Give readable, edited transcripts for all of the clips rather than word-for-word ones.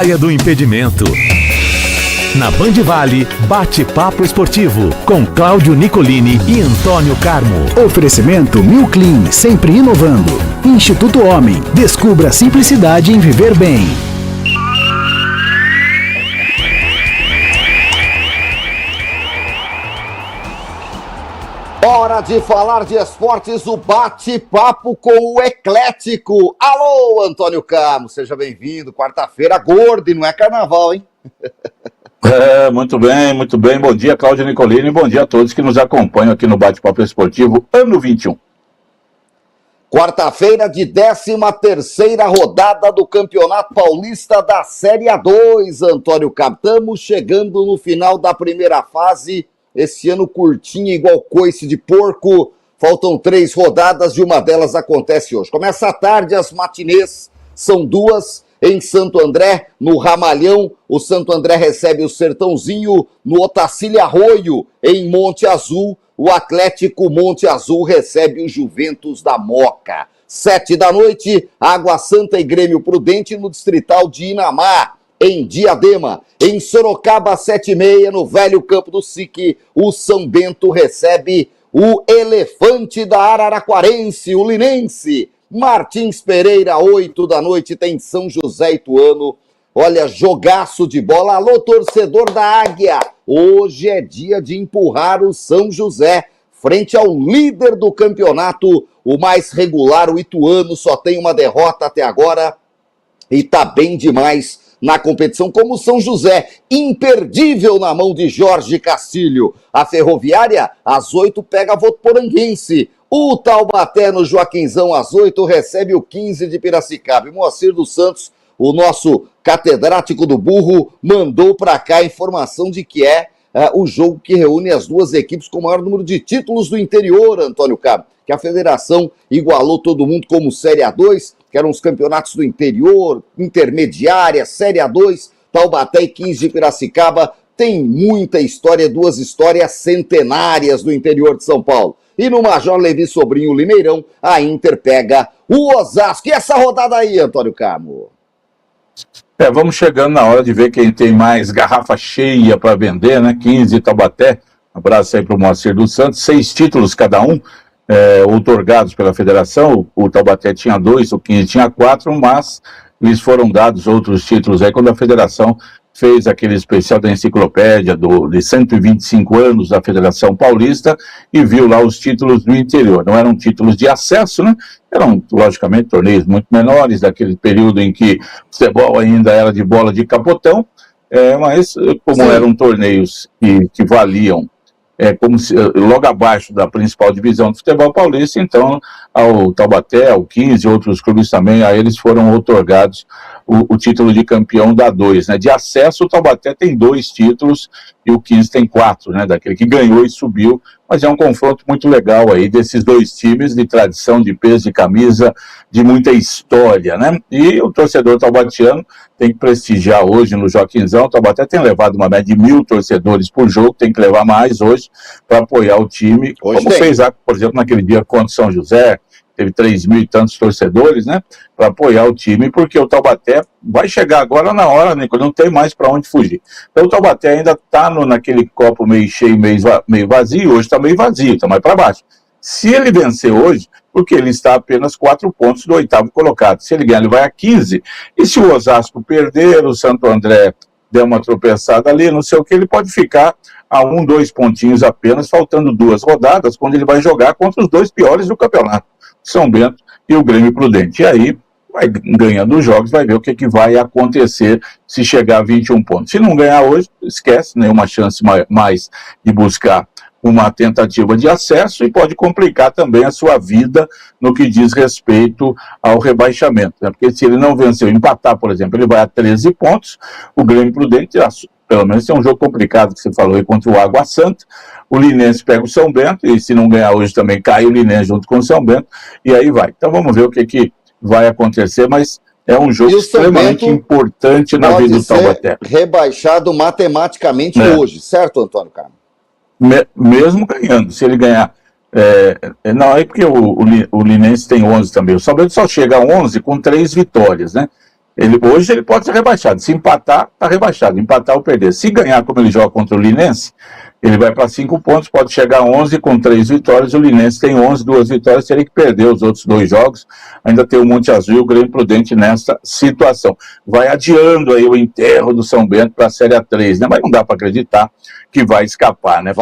Praia do Impedimento. Na Band Vale, bate-papo esportivo com Cláudio Nicolini e Antônio Carmo. Oferecimento Mil Clean, sempre inovando. Instituto Homem, descubra a simplicidade em viver bem. Hora de falar de esportes, o bate-papo com o eclético. Alô, Antônio Carmo, seja bem-vindo. Quarta-feira gordo e não é carnaval, hein? Muito bem, muito bem. Bom dia, Cláudio Nicolini, e bom dia a todos que nos acompanham aqui no Bate-Papo Esportivo, ano 21. Quarta-feira de 13ª rodada do Campeonato Paulista da Série A2, Antônio Carmo. Estamos chegando no final da primeira fase, esse ano curtinho igual coice de porco. Faltam 3 rodadas e uma delas acontece hoje. Começa à tarde, as matinês são 2. Em Santo André, no Ramalhão, o Santo André recebe o Sertãozinho. No Otacílio Arroio, em Monte Azul, o Atlético Monte Azul recebe o Juventus da Moca. 7 da noite, Água Santa e Grêmio Prudente no Distrital de Inamar, em Diadema. Em Sorocaba, 7h30, no velho campo do SIC, o São Bento recebe o Elefante da Araraquarense, o Linense. Martins Pereira, 8 da noite, tem São José Ituano. Olha, jogaço de bola. Alô, torcedor da Águia. Hoje é dia de empurrar o São José frente ao líder do campeonato, o mais regular, o Ituano. Só tem uma derrota até agora e tá bem demais na competição, como o São José, imperdível na mão de Jorge Castilho. A Ferroviária, às 8, pega a Votuporanguense. O Taubaté, no Joaquinzão, às 8, recebe o 15 de Piracicaba. E Moacir dos Santos, o nosso catedrático do burro, mandou para cá a informação de que é o jogo que reúne as duas equipes com o maior número de títulos do interior, Antônio Carmo. Que a federação igualou todo mundo como Série A2, que eram os campeonatos do interior, intermediária, Série A2, Taubaté e 15 de Piracicaba. Tem muita história, 2 histórias centenárias do interior de São Paulo. E no Major Levi Sobrinho Limeirão, a Inter pega o Osasco. E essa rodada aí, Antônio Carmo? Vamos chegando na hora de ver quem tem mais garrafa cheia para vender, né? 15 de Taubaté, abraço aí para o Moacir dos Santos, 6 títulos cada um, outorgados pela federação. O Taubaté tinha 2, o 15 tinha 4, mas lhes foram dados outros títulos aí quando a federação fez aquele especial da enciclopédia de 125 anos da Federação Paulista e viu lá os títulos do interior. Não eram títulos de acesso, né? Eram, logicamente, torneios muito menores, daquele período em que o futebol ainda era de bola de capotão, mas como eram torneios que valiam como se, logo abaixo da principal divisão do futebol paulista, então ao Taubaté, ao 15, outros clubes também, a eles foram outorgados o título de campeão da 2, né? De acesso, o Taubaté tem 2 títulos e o 15 tem 4, né? Daquele que ganhou e subiu, mas é um confronto muito legal aí desses 2 times de tradição, de peso de camisa, de muita história, né? E o torcedor taubatiano tem que prestigiar hoje no Joaquinzão. O Taubaté tem levado uma média de 1.000 torcedores por jogo, tem que levar mais hoje para apoiar o time, hoje como fez, por exemplo, naquele dia contra o São José, teve 3.000 e tantos torcedores, né, para apoiar o time, porque o Taubaté vai chegar agora na hora, Nico, não tem mais para onde fugir. Então o Taubaté ainda está naquele copo meio cheio, meio vazio, hoje está meio vazio, está mais para baixo. Se ele vencer hoje, porque ele está a apenas 4 pontos do 8º colocado, se ele ganhar ele vai a 15, e se o Osasco perder, o Santo André der uma tropeçada ali, não sei o que, ele pode ficar a 1, 2 pontinhos apenas, faltando 2 rodadas, quando ele vai jogar contra os 2 piores do campeonato, São Bento e o Grêmio Prudente. E aí, vai ganhando os jogos, vai ver o que vai acontecer se chegar a 21 pontos. Se não ganhar hoje, esquece, nenhuma chance mais de buscar uma tentativa de acesso e pode complicar também a sua vida no que diz respeito ao rebaixamento, né? Porque se ele não venceu, empatar, por exemplo, ele vai a 13 pontos, o Grêmio Prudente, pelo menos é um jogo complicado que você falou aí contra o Água Santa, o Linense pega o São Bento, e se não ganhar hoje também cai o Linense junto com o São Bento, e aí vai. Então vamos ver o que vai acontecer, mas é um jogo extremamente importante na vida do Taubaté. Rebaixado matematicamente hoje, certo, Antônio Carmo? Mesmo ganhando, se ele ganhar não, é porque o Linense tem 11 também, o São Bento só chega a 11 com 3 vitórias, né? Hoje ele pode ser rebaixado. Se empatar, está rebaixado. Empatar ou perder. Se ganhar como ele joga contra o Linense, ele vai para 5 pontos, pode chegar a 11 com 3 vitórias. O Linense tem 11, 2 vitórias, teria que perder os outros 2 jogos. Ainda tem o Monte Azul e o Grêmio Prudente nessa situação. Vai adiando aí o enterro do São Bento para a Série A3, né? Mas não dá para acreditar que vai escapar, né?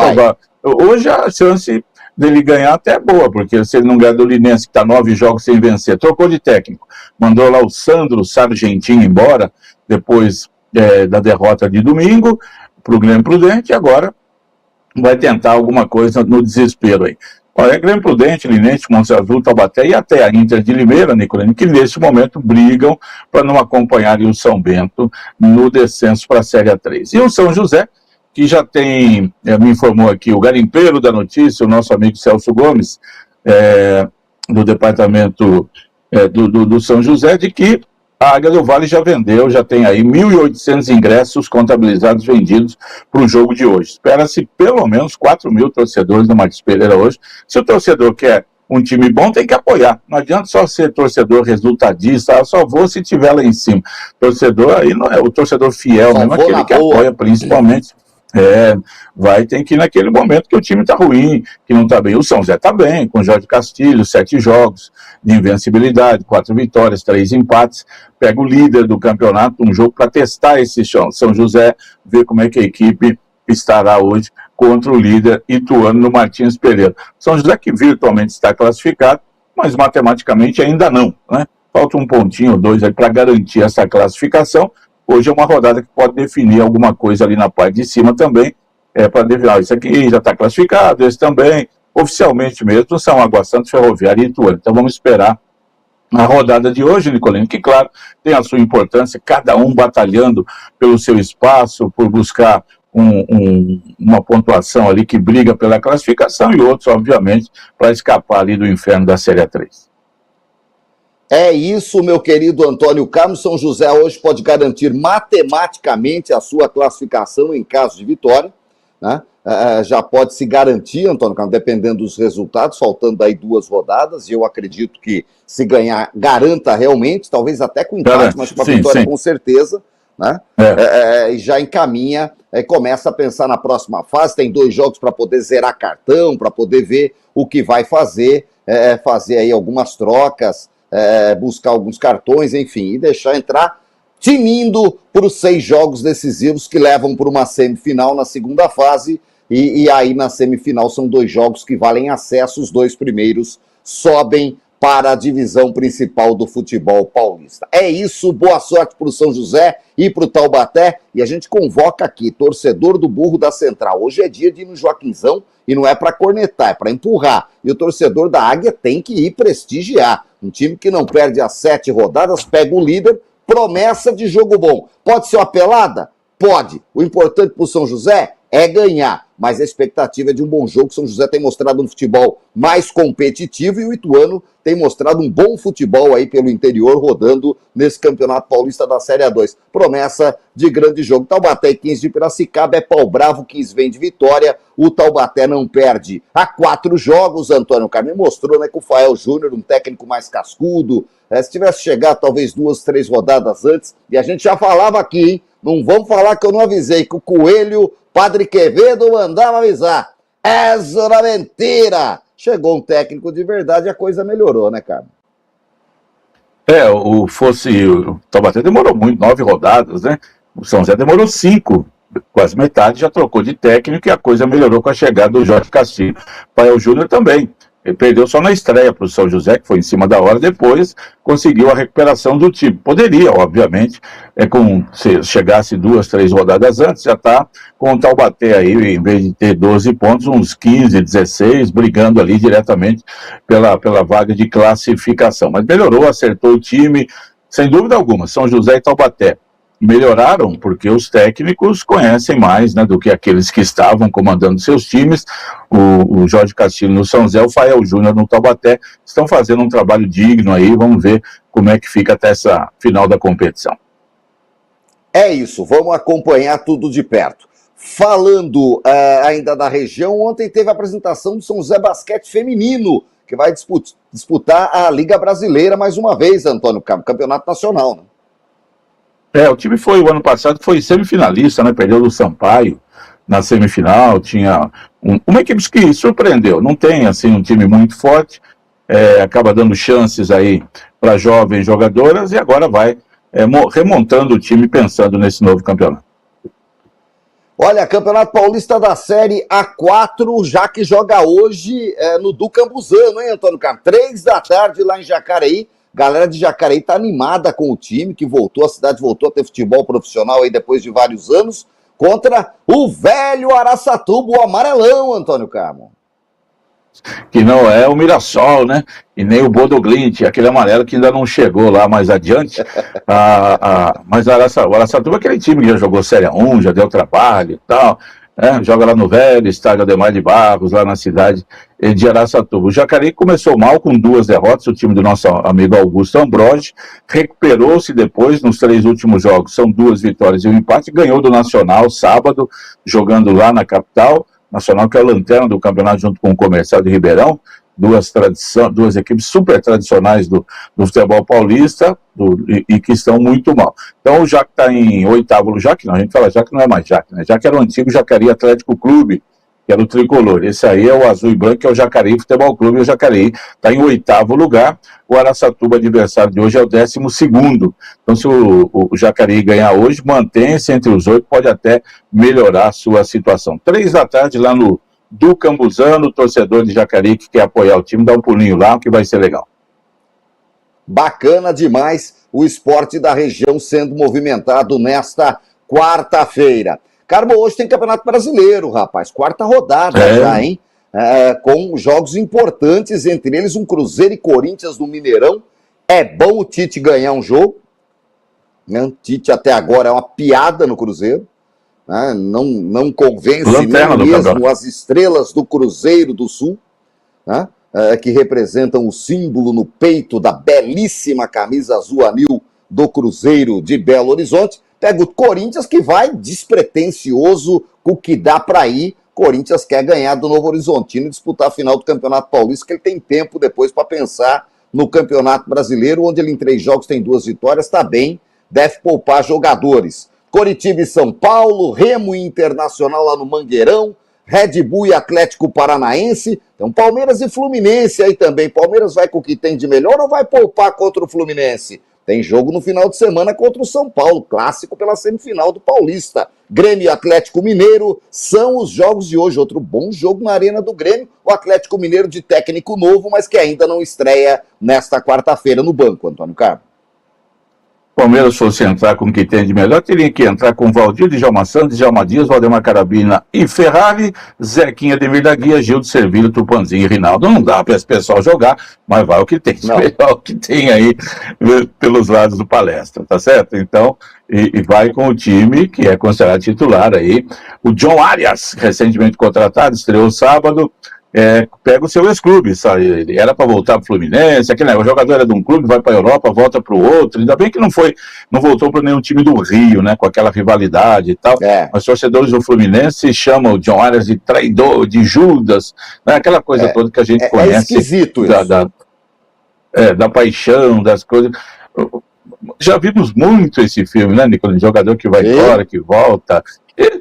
Hoje a chance dele ganhar até é boa, porque se ele não ganhar do Linense, que está 9 jogos sem vencer, trocou de técnico, mandou lá o Sandro Sargentin embora, depois da derrota de domingo, para o Grêmio Prudente, e agora vai tentar alguma coisa no desespero aí. Olha, Grêmio Prudente, Linense, Monte Azul, Taubaté e até a Inter de Limeira, Nicolini, que neste momento brigam para não acompanharem o São Bento no descenso para a Série A3. E o São José, que já tem, me informou aqui, o garimpeiro da notícia, o nosso amigo Celso Gomes, do departamento do São José, de que a Águia do Vale já vendeu, já tem aí 1.800 ingressos contabilizados vendidos para o jogo de hoje. Espera-se pelo menos 4.000 torcedores no Martins Pereira hoje. Se o torcedor quer um time bom, tem que apoiar. Não adianta só ser torcedor resultadista, só vou se tiver lá em cima. Torcedor aí não é o torcedor fiel, mesmo aquele que apoia principalmente. Tem que ir naquele momento que o time está ruim, que não está bem. O São José está bem, com Jorge Castilho, 7 jogos de invencibilidade, 4 vitórias, 3 empates. Pega o líder do campeonato, um jogo para testar esse chão. São José, ver como é que a equipe estará hoje contra o líder Ituano no Martins Pereira. São José que virtualmente está classificado, mas matematicamente ainda não, né? Falta um pontinho ou 2 aí para garantir essa classificação. Hoje é uma rodada que pode definir alguma coisa ali na parte de cima também, para definir, isso aqui já está classificado, esse também, oficialmente mesmo, são Água Santa, Ferroviária e Ituano. Então vamos esperar a rodada de hoje, Nicolino, que claro, tem a sua importância, cada um batalhando pelo seu espaço, por buscar uma pontuação ali que briga pela classificação e outros, obviamente, para escapar ali do inferno da Série A3. É isso, meu querido Antônio Carlos. São José hoje pode garantir matematicamente a sua classificação em caso de vitória, né? Já pode se garantir, Antônio Carlos, dependendo dos resultados, faltando aí 2 rodadas, e eu acredito que se ganhar, garanta realmente, talvez até com empate, mas com uma vitória com certeza, né? E já encaminha, começa a pensar na próxima fase, tem 2 jogos para poder zerar cartão, para poder ver o que vai fazer, fazer aí algumas trocas, buscar alguns cartões, enfim, e deixar entrar tinindo para os 6 jogos decisivos que levam para uma semifinal na segunda fase, e aí na semifinal são 2 jogos que valem acesso, os 2 primeiros sobem para a divisão principal do futebol paulista. É isso, boa sorte para o São José e para o Taubaté, e a gente convoca aqui, torcedor do Burro da Central, hoje é dia de ir no Joaquinzão, e não é para cornetar, é para empurrar, e o torcedor da Águia tem que ir prestigiar, um time que não perde as 7 rodadas, pega o líder, promessa de jogo bom. Pode ser uma pelada? Pode. O importante para o São José é ganhar, mas a expectativa é de um bom jogo. São José tem mostrado um futebol mais competitivo e o Ituano tem mostrado um bom futebol aí pelo interior, rodando nesse Campeonato Paulista da Série A2. Promessa de grande jogo. Taubaté e 15 de Piracicaba, é pau bravo, 15 vem de vitória. O Taubaté não perde há 4 jogos. Antônio Carmen mostrou, né, que o Fael Júnior, um técnico mais cascudo, se tivesse chegado talvez 2, 3 rodadas antes, e a gente já falava aqui, hein? Não vamos falar que eu não avisei, que o Coelho, Padre Quevedo, mandava avisar. Essa era mentira! Chegou um técnico de verdade e a coisa melhorou, né, cara? O Taubaté demorou muito, 9 rodadas, né? O São José demorou 5, quase metade, já trocou de técnico e a coisa melhorou com a chegada do Jorge Castilho. Fael Júnior também. Ele perdeu só na estreia para o São José, que foi em cima da hora, depois conseguiu a recuperação do time. Poderia, obviamente, se chegasse 2, 3 rodadas antes, já está com o Taubaté aí, em vez de ter 12 pontos, uns 15, 16, brigando ali diretamente pela vaga de classificação. Mas melhorou, acertou o time, sem dúvida alguma, São José e Taubaté melhoraram porque os técnicos conhecem mais, né, do que aqueles que estavam comandando seus times. O Jorge Castilho no São José, o Fael Júnior no Taubaté, estão fazendo um trabalho digno aí, vamos ver como é que fica até essa final da competição. É isso, vamos acompanhar tudo de perto. Falando ainda da região, ontem teve a apresentação do São José Basquete Feminino, que vai disputar a Liga Brasileira mais uma vez, Antônio Carlos, Campeonato Nacional, né? O time foi, o ano passado, foi semifinalista, né? Perdeu do Sampaio na semifinal, tinha uma equipe que surpreendeu, não tem, assim, um time muito forte, acaba dando chances aí para jovens jogadoras e agora vai remontando o time pensando nesse novo campeonato. Olha, Campeonato Paulista da Série A4, já que joga hoje no Ducambuzano, hein, Antônio Carlos? 3 da tarde lá em Jacareí. Galera de Jacareí tá animada com o time que voltou, a cidade voltou a ter futebol profissional aí depois de vários anos, contra o velho Araçatuba, o amarelão, Antônio Carmo. Que não é o Mirassol, né? E nem o Bodoglint, aquele amarelo que ainda não chegou lá mais adiante. Mas o Araçatuba é aquele time que já jogou Série 1, já deu trabalho e tal. Joga lá no velho estádio Ademar de Barros, lá na cidade de Araçatuba. O Jacareí começou mal com 2 derrotas, o time do nosso amigo Augusto Ambrogi, recuperou-se depois nos 3 últimos jogos, são 2 vitórias e um empate, ganhou do Nacional sábado, jogando lá na capital, Nacional que é a lanterna do campeonato junto com o Comercial de Ribeirão, duas equipes super tradicionais do futebol paulista e que estão muito mal. Então o Jaque está em 8º, a gente fala Jaque não é mais Jaque, né? Jaque era o antigo Jacareí Atlético Clube, que era o tricolor. Esse aí é o azul e branco, que é o Jacareí Futebol Clube, e o Jacareí está em 8º lugar. O Araçatuba, adversário de hoje, é o 12º. Então se o Jacareí ganhar hoje, mantém-se entre os 8, pode até melhorar a sua situação. 3 da tarde lá no Ducambuzano, torcedor de Jacareí que quer apoiar o time, dá um pulinho lá, que vai ser legal. Bacana demais o esporte da região sendo movimentado nesta quarta-feira. Carmo, hoje tem Campeonato Brasileiro, rapaz, 4ª rodada já, hein? Com jogos importantes, entre eles um Cruzeiro e Corinthians no Mineirão. É bom o Tite ganhar um jogo, né? O Tite até agora é uma piada no Cruzeiro. Não convence nem mesmo as estrelas do Cruzeiro do Sul, né? Que representam o símbolo no peito da belíssima camisa azul anil do Cruzeiro de Belo Horizonte. Pega o Corinthians, que vai despretensioso com o que dá para ir. Corinthians quer ganhar do Novo Horizontino e disputar a final do Campeonato Paulista, que ele tem tempo depois para pensar no Campeonato Brasileiro, onde ele em 3 jogos tem 2 vitórias, está bem, deve poupar jogadores. Coritiba e São Paulo, Remo e Internacional lá no Mangueirão, Red Bull e Atlético Paranaense, então Palmeiras e Fluminense aí também. Palmeiras vai com o que tem de melhor ou vai poupar contra o Fluminense? Tem jogo no final de semana contra o São Paulo, clássico pela semifinal do Paulista. Grêmio e Atlético Mineiro são os jogos de hoje. Outro bom jogo na Arena do Grêmio. O Atlético Mineiro de técnico novo, mas que ainda não estreia nesta quarta-feira no banco, Antônio Carlos. Palmeiras fosse entrar com o que tem de melhor, teria que entrar com Valdir, Djalma Santos, Djalma Dias, Valdemar Carabina e Ferrari, Zequinha, Demir da Guia, Gildo Servilho, Tupanzinho e Rinaldo. Não dá para esse pessoal jogar, mas vai o que tem de melhor, o que tem aí pelos lados do Palestra, tá certo? Então, e vai com o time que é considerado titular aí. O John Arias, recentemente contratado, estreou sábado, pega o seu ex-clube, sabe? Ele era para voltar para o Fluminense, o jogador era de um clube, vai para a Europa, volta para o outro, ainda bem que não voltou para nenhum time do Rio, né, com aquela rivalidade e tal, mas torcedores do Fluminense chamam o John Arias de traidor, de Judas, né, aquela coisa toda que a gente conhece, esquisito isso. Da paixão, das coisas. Já vimos muito esse filme, né, Nicolas? Jogador que vai embora, que volta.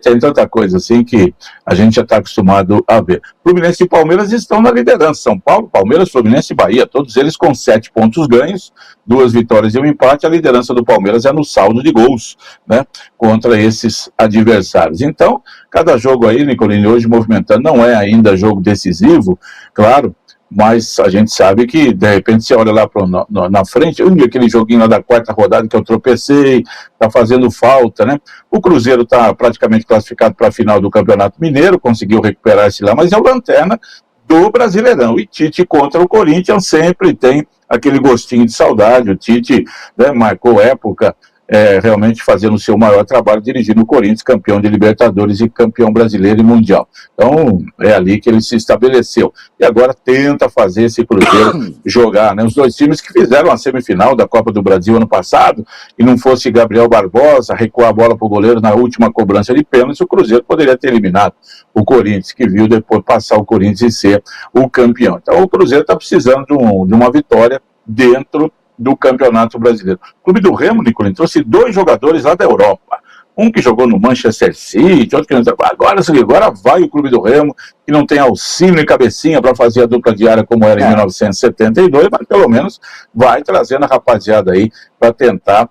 Tem tanta coisa assim que a gente já está acostumado a ver. Fluminense e Palmeiras estão na liderança. São Paulo, Palmeiras, Fluminense e Bahia, todos eles com 7 pontos ganhos, 2 vitórias e um empate. A liderança do Palmeiras é no saldo de gols, né, contra esses adversários. Então, cada jogo aí, Nicolini, hoje movimentando, não é ainda jogo decisivo, claro, mas a gente sabe que, de repente, você olha lá na frente, aquele joguinho lá da 4ª rodada que eu tropecei, tá fazendo falta, né? O Cruzeiro tá praticamente classificado para a final do Campeonato Mineiro, conseguiu recuperar esse lá, mas é o lanterna do Brasileirão. E Tite contra o Corinthians sempre tem aquele gostinho de saudade. O Tite, né, marcou época realmente fazendo o seu maior trabalho, dirigindo o Corinthians, campeão de Libertadores e campeão brasileiro e mundial. Então, é ali que ele se estabeleceu. E agora tenta fazer esse Cruzeiro jogar, né? Os 2 times que fizeram a semifinal da Copa do Brasil ano passado, e não fosse Gabriel Barbosa recuar a bola para o goleiro na última cobrança de pênalti, o Cruzeiro poderia ter eliminado o Corinthians, que viu depois passar o Corinthians e ser o campeão. Então, o Cruzeiro está precisando de uma vitória dentro do Campeonato Brasileiro. O Clube do Remo, Nicolino, trouxe 2 jogadores lá da Europa. Um que jogou no Manchester City, outro que não... Agora vai o Clube do Remo, que não tem Alcino e Cabecinha para fazer a dupla diária como era em 1972, mas pelo menos vai trazendo a rapaziada aí para tentar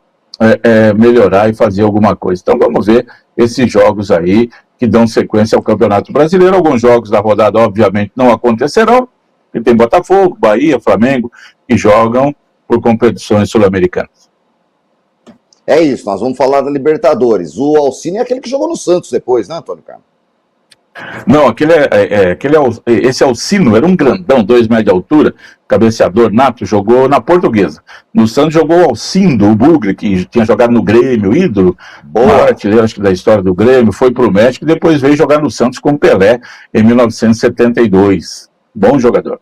melhorar e fazer alguma coisa. Então vamos ver esses jogos aí que dão sequência ao Campeonato Brasileiro. Alguns jogos da rodada, obviamente, não acontecerão, porque tem Botafogo, Bahia, Flamengo, que jogam por competições sul-americanas. É isso, nós vamos falar da Libertadores. O Alcine é aquele que jogou no Santos depois, né, Antônio Carlos? Não, esse Alcino era um grandão, 2 metros de altura, cabeceador nato, jogou na Portuguesa. No Santos jogou o Alcindo, o Bugre, que tinha jogado no Grêmio, ídolo, maior artilheiro, acho que da história do Grêmio, foi pro México e depois veio jogar no Santos com Pelé em 1972. Bom jogador.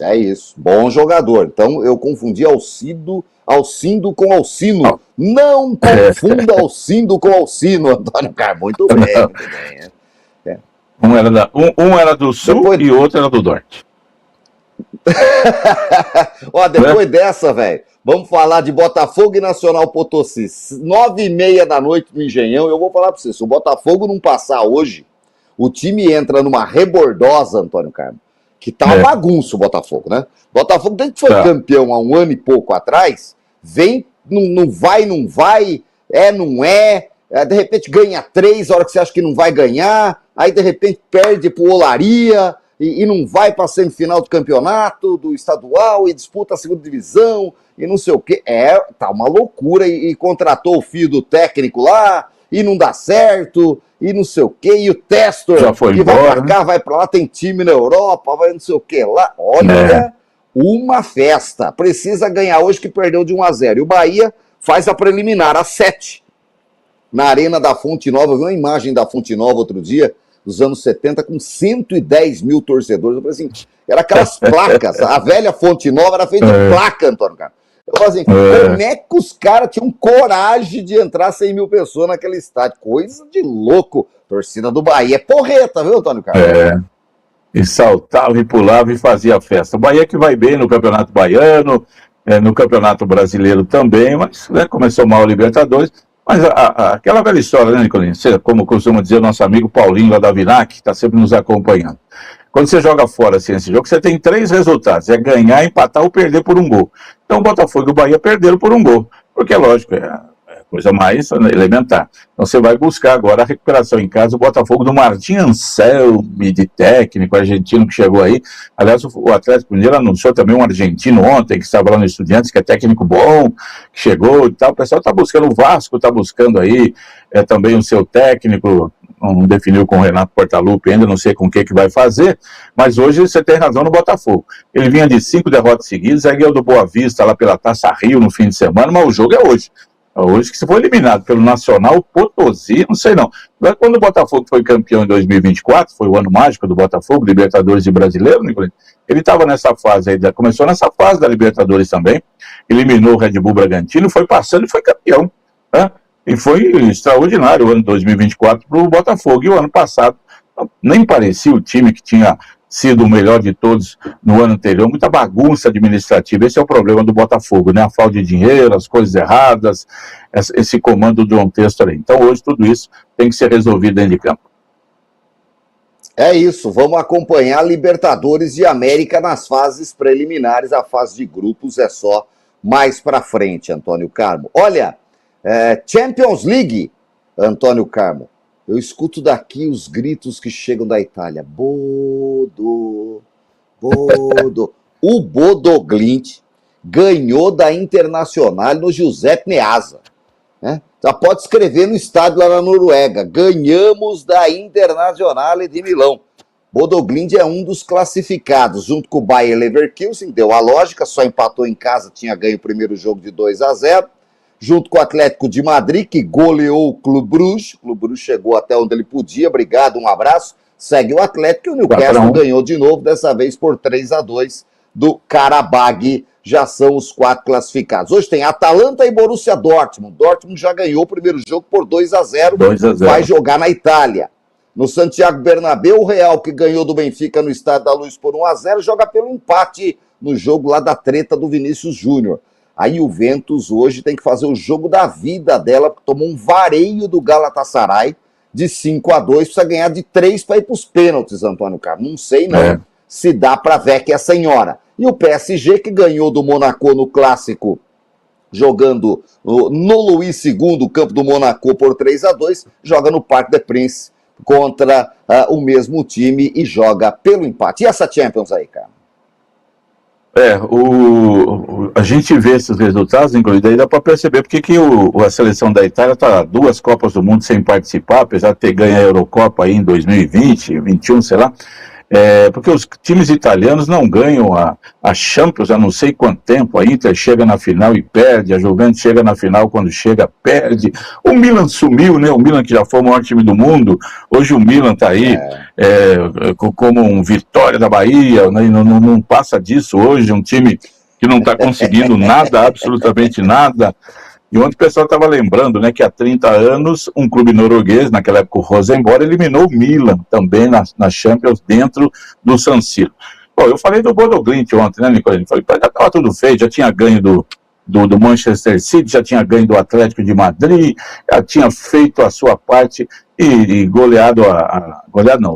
É isso, bom jogador. Então eu confundi Alcindo com Alcino. Não confunda Alcindo com Alcino, Antônio Carlos. Muito bem, muito bem. Um era do Sul e o outro era do Norte. Ó, depois dessa, velho, vamos falar de Botafogo e Nacional Potosí. 9h30 da noite no Engenhão. Eu vou falar pra você, se o Botafogo não passar hoje, o time entra numa rebordosa, Antônio Carlos, que tá uma bagunça o Botafogo, né? Botafogo, desde que foi campeão há 1 ano e pouco atrás, vem, não vai, não é, de repente ganha 3, a hora que você acha que não vai ganhar, aí de repente perde pro Olaria e não vai pra semifinal do campeonato, do estadual, e disputa a segunda divisão, e não sei o quê. Tá uma loucura, e contratou o filho do técnico lá, e não dá certo, e não sei o quê, e o Testor, já foi que embora, vai pra cá, vai pra lá, tem time na Europa, vai não sei o quê lá. Olha, uma festa. Precisa ganhar hoje, que perdeu de 1-0. E o Bahia faz a preliminar às 7, na Arena da Fonte Nova. Eu vi uma imagem da Fonte Nova outro dia, dos anos 70, com 110 mil torcedores. Eu falei assim, era aquelas placas. A velha Fonte Nova era feita de placa, Antônio Carlos. Eu falei assim, como é que os caras tinham coragem de entrar 100 mil pessoas naquele estádio? Coisa de louco. Torcida do Bahia é porreta, viu, Antônio Carlos? E saltava e pulava e fazia festa. O Bahia que vai bem no Campeonato Baiano, no Campeonato Brasileiro também, mas começou mal a Libertadores. Mas aquela velha história, né, Nicolino? Como costuma dizer o nosso amigo Paulinho lá da Vinac, que está sempre nos acompanhando. Quando você joga fora assim, esse jogo, você tem 3 resultados: é ganhar, empatar ou perder por 1 gol. Então o Botafogo e o Bahia perderam por 1 gol. Porque, lógico, é a coisa mais elementar. Então você vai buscar agora a recuperação em casa. O Botafogo do Martim Anselmi, de técnico argentino que chegou aí. Aliás, o Atlético Mineiro anunciou também um argentino ontem, que estava lá no Estudiantes, que é técnico bom, que chegou e tal. O pessoal está buscando, o Vasco está buscando aí também o seu técnico. Não definiu com o Renato Portaluppi ainda, não sei com o que vai fazer, mas hoje você tem razão no Botafogo. Ele vinha de 5 derrotas seguidas, aí ganhou do Boa Vista lá pela Taça Rio no fim de semana, mas o jogo é hoje. Hoje que se foi eliminado pelo Nacional Potosí, não sei não. Quando o Botafogo foi campeão em 2024, foi o ano mágico do Botafogo, Libertadores e Brasileiro, ele estava nessa fase aí, começou nessa fase da Libertadores também, eliminou o Red Bull Bragantino, foi passando e foi campeão, né? E foi extraordinário o ano 2024 para o Botafogo. E o ano passado nem parecia o time que tinha sido o melhor de todos no ano anterior. Muita bagunça administrativa. Esse é o problema do Botafogo, né? A falta de dinheiro, as coisas erradas, esse comando de um texto ali. Então hoje tudo isso tem que ser resolvido dentro de campo. É isso, vamos acompanhar Libertadores e América nas fases preliminares. A fase de grupos é só mais para frente, Antônio Carmo. Olha... Champions League, Antônio Carmo. Eu escuto daqui os gritos que chegam da Itália. Bodo. O Bodo Glimt ganhou da Internacional no Giuseppe Meazza. Né? Já pode escrever no estádio lá na Noruega. Ganhamos da Internacional de Milão. Bodo Glimt é um dos classificados, junto com o Bayer Leverkusen. Deu a lógica, só empatou em casa, tinha ganho o primeiro jogo de 2-0. Junto com o Atlético de Madrid, que goleou o Clube Bruges. O Clube Bruges chegou até onde ele podia. Obrigado, um abraço. Segue o Atlético e o Newcastle ganhou de novo, dessa vez por 3-2 do Karabag. Já são os 4 classificados. Hoje tem Atalanta e Borussia Dortmund. Dortmund já ganhou o primeiro jogo por 2-0. Vai jogar na Itália. No Santiago Bernabéu, o Real, que ganhou do Benfica no Estádio da Luz por 1-0, joga pelo empate no jogo lá da treta do Vinícius Júnior. A Juventus hoje tem que fazer o jogo da vida dela, porque tomou um vareio do Galatasaray de 5-2, precisa ganhar de 3 para ir para os pênaltis, Antônio Carlos. Não sei não se dá para ver que é a senhora. E o PSG, que ganhou do Monaco no Clássico, jogando no Luís II, campo do Monaco, por 3-2, joga no Parc des Princes contra o mesmo time e joga pelo empate. E essa Champions aí, cara? A gente vê esses resultados, inclusive, daí dá para perceber porque que a seleção da Itália está 2 Copas do Mundo sem participar, apesar de ter ganho a Eurocopa aí em 2020, 2021, sei lá. Porque os times italianos não ganham a Champions há não sei quanto tempo. A Inter chega na final e perde, a Juventus chega na final, quando chega, perde. O Milan sumiu, né? O Milan, que já foi o maior time do mundo, hoje o Milan está aí como um Vitória da Bahia, né? Não passa disso hoje, um time que não está conseguindo nada, absolutamente nada. E ontem o pessoal estava lembrando, né, que há 30 anos um clube norueguês, naquela época o Rosenborg, eliminou o Milan também na Champions dentro do San Siro. Bom, eu falei do Bodo Glimt ontem, né, Nicolini? Falei, já estava tudo feito, já tinha ganho do Manchester City, já tinha ganho do Atlético de Madrid, já tinha feito a sua parte e goleado,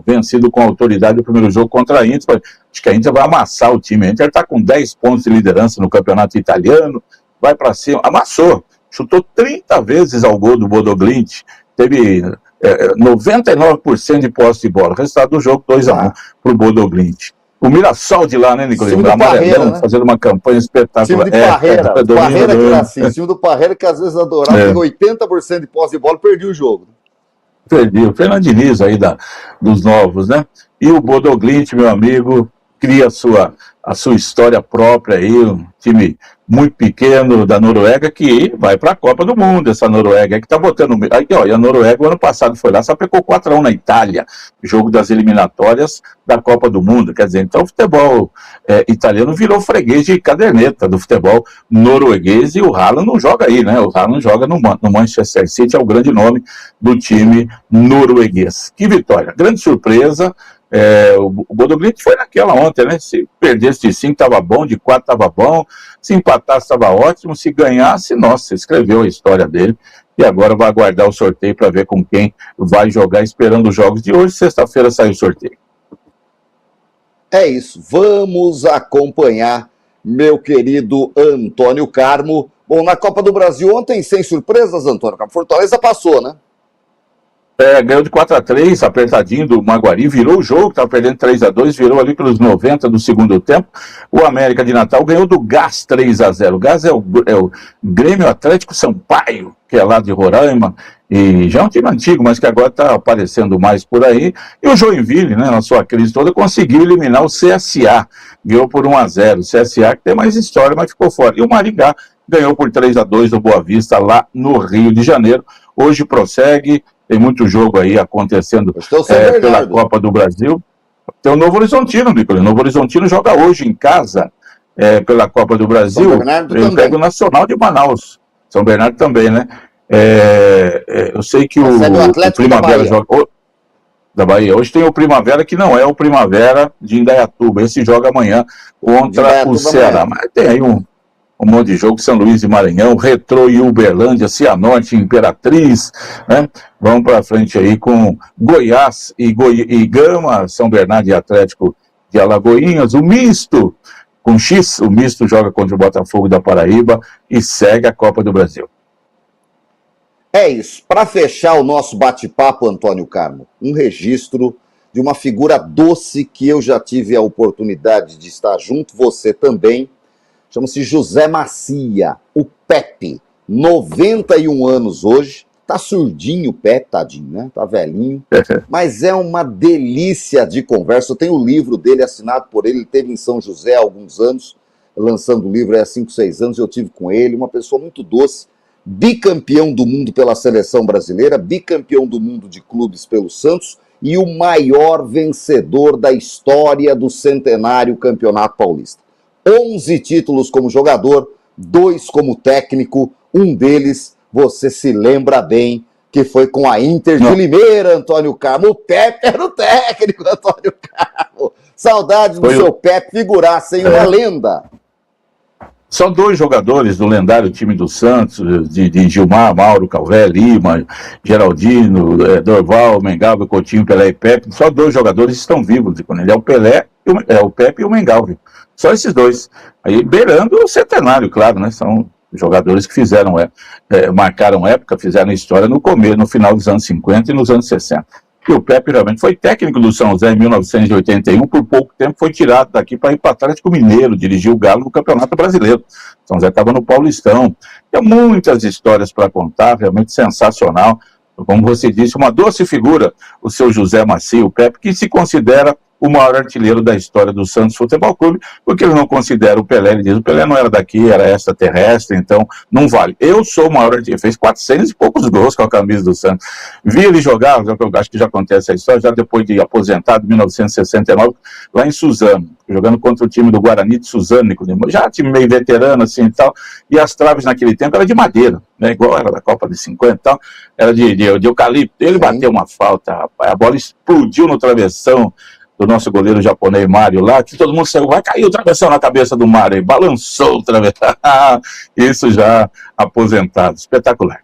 vencido com autoridade o primeiro jogo contra a Inter. Acho que a Inter vai amassar o time. A Inter está com 10 pontos de liderança no campeonato italiano, vai para cima, amassou. Chutou 30 vezes ao gol do Bodo Glimt, teve 99% de posse de bola. O resultado do jogo, 2-1 para o Bodo Glimt. O Mirassol de lá, né, Nicolino? O Amarelão, né? Fazendo uma campanha espetacular. Time de Parreira, Parreira que era assim, o time do Parreira que às vezes adorava, tem 80% de posse de bola, perdia o jogo. Perdi. O Fernando Diniz aí dos novos, né? E o Bodo Glimt, meu amigo, cria a sua história própria aí, um time muito pequeno da Noruega que vai para a Copa do Mundo, essa Noruega que está botando... Aqui, ó, e a Noruega, o ano passado foi lá, sapecou 4-1 na Itália, jogo das eliminatórias da Copa do Mundo, quer dizer, então o futebol italiano virou freguês de caderneta do futebol norueguês e o Haaland não joga aí, né? O Haaland joga no Manchester City, é o grande nome do time norueguês. Que vitória, grande surpresa. O Bodo Glimt foi naquela ontem, né? Se perdesse de 5 estava bom, de 4 estava bom, se empatasse estava ótimo, se ganhasse, nossa, escreveu a história dele e agora vai aguardar o sorteio para ver com quem vai jogar, esperando os jogos de hoje. Sexta-feira sai o sorteio. É isso, vamos acompanhar, meu querido Antônio Carmo. Bom, na Copa do Brasil ontem, sem surpresas, Antônio Carmo, Fortaleza passou, né? Ganhou de 4-3, apertadinho do Maguari, virou o jogo, estava perdendo 3-2, virou ali pelos 90 do segundo tempo. O América de Natal ganhou do Gás 3-0. O Gás é o Grêmio Atlético Sampaio, que é lá de Roraima, e já é um time antigo, mas que agora está aparecendo mais por aí. E o Joinville, né, na sua crise toda, conseguiu eliminar o CSA, ganhou por 1-0. O CSA que tem mais história, mas ficou fora. E o Maringá ganhou por 3-2 do Boa Vista, lá no Rio de Janeiro. Hoje prossegue. Tem muito jogo aí acontecendo pela Copa do Brasil. Tem o Novo Horizontino, Nicolino. O Novo Horizontino joga hoje em casa pela Copa do Brasil. Ele pega o Nacional de Manaus. São Bernardo também, né? Eu sei que o Primavera joga... Da Bahia. Hoje tem o Primavera, que não é o Primavera de Indaiatuba. Esse joga amanhã contra o Ceará. Mas tem aí um monte de jogo, São Luís e Maranhão, Retrô e Uberlândia, Cianorte, Imperatriz, né? Vamos para frente aí com Goiás e Gama, São Bernardo e Atlético de Alagoinhas, o Misto, com X, o Misto joga contra o Botafogo da Paraíba e segue a Copa do Brasil. É isso. Para fechar o nosso bate-papo, Antônio Carmo, um registro de uma figura doce que eu já tive a oportunidade de estar junto, você também. Chama-se José Macia, o Pepe, 91 anos hoje, tá surdinho o Pepe, tadinho, né? Tá velhinho, mas é uma delícia de conversa. Eu tenho o livro dele assinado por ele esteve em São José há alguns anos, lançando o livro há 5, 6 anos, eu tive com ele, uma pessoa muito doce, bicampeão do mundo pela seleção brasileira, bicampeão do mundo de clubes pelo Santos e o maior vencedor da história do centenário Campeonato Paulista. 11 títulos como jogador, 2 como técnico, um deles, você se lembra bem, que foi com a Inter de Limeira, Antônio Carmo. O Pepe era o técnico, Antônio Carmo. Saudades do seu Pepe, figuraça, hein? Uma lenda. Só 2 jogadores do lendário time do Santos, de Gilmar, Mauro, Calvé, Lima, Geraldino, Dorval, Mengalvio, Coutinho, Pelé e Pepe, só 2 jogadores estão vivos com ele, é o Pepe e o Mengalvio. Só esses 2. Aí beirando o centenário, claro, né? São jogadores que fizeram, marcaram época, fizeram história no começo, no final dos anos 50 e nos anos 60. E o Pepe realmente foi técnico do São José em 1981, por pouco tempo foi tirado daqui para ir para o Atlético Mineiro, dirigiu o Galo no Campeonato Brasileiro. São José estava no Paulistão. Tem muitas histórias para contar, realmente sensacional. Como você disse, uma doce figura, o seu José Macia, o Pepe, que se considera o maior artilheiro da história do Santos Futebol Clube, porque ele não considera o Pelé, ele diz, o Pelé não era daqui, era extraterrestre, então não vale. Eu sou o maior artilheiro, fez 400 e poucos gols com a camisa do Santos. Vi ele jogar, eu acho que já acontece a história, já depois de aposentado, em 1969, lá em Suzano, jogando contra o time do Guarani de Suzano, já time meio veterano assim e tal, e as traves naquele tempo eram de madeira, né, igual era da Copa de 50 e tal, era de eucalipto. Ele bateu uma falta, rapaz, a bola explodiu no travessão do nosso goleiro japonês Mário lá, que todo mundo saiu, vai cair o travessão na cabeça do Mário, e balançou o travessão, isso já aposentado, espetacular.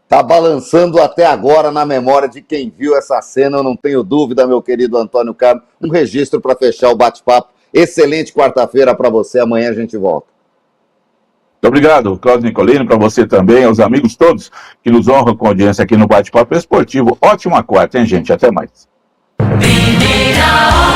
Tá balançando até agora na memória de quem viu essa cena, eu não tenho dúvida, meu querido Antônio Carlos, um registro para fechar o bate-papo. Excelente quarta-feira para você, amanhã a gente volta. Muito obrigado, Cláudio Nicolini, para você também, aos amigos todos que nos honram com a audiência aqui no Bate-Papo Esportivo. Ótima quarta, hein, gente? Até mais. Primeira hora.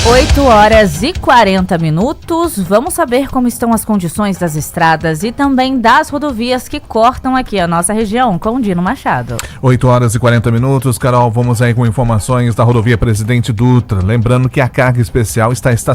8h40. Vamos saber como estão as condições das estradas e também das rodovias que cortam aqui a nossa região, com o Dino Machado. 8h40, Carol, vamos aí com informações da rodovia Presidente Dutra. Lembrando que a carga especial está estacionada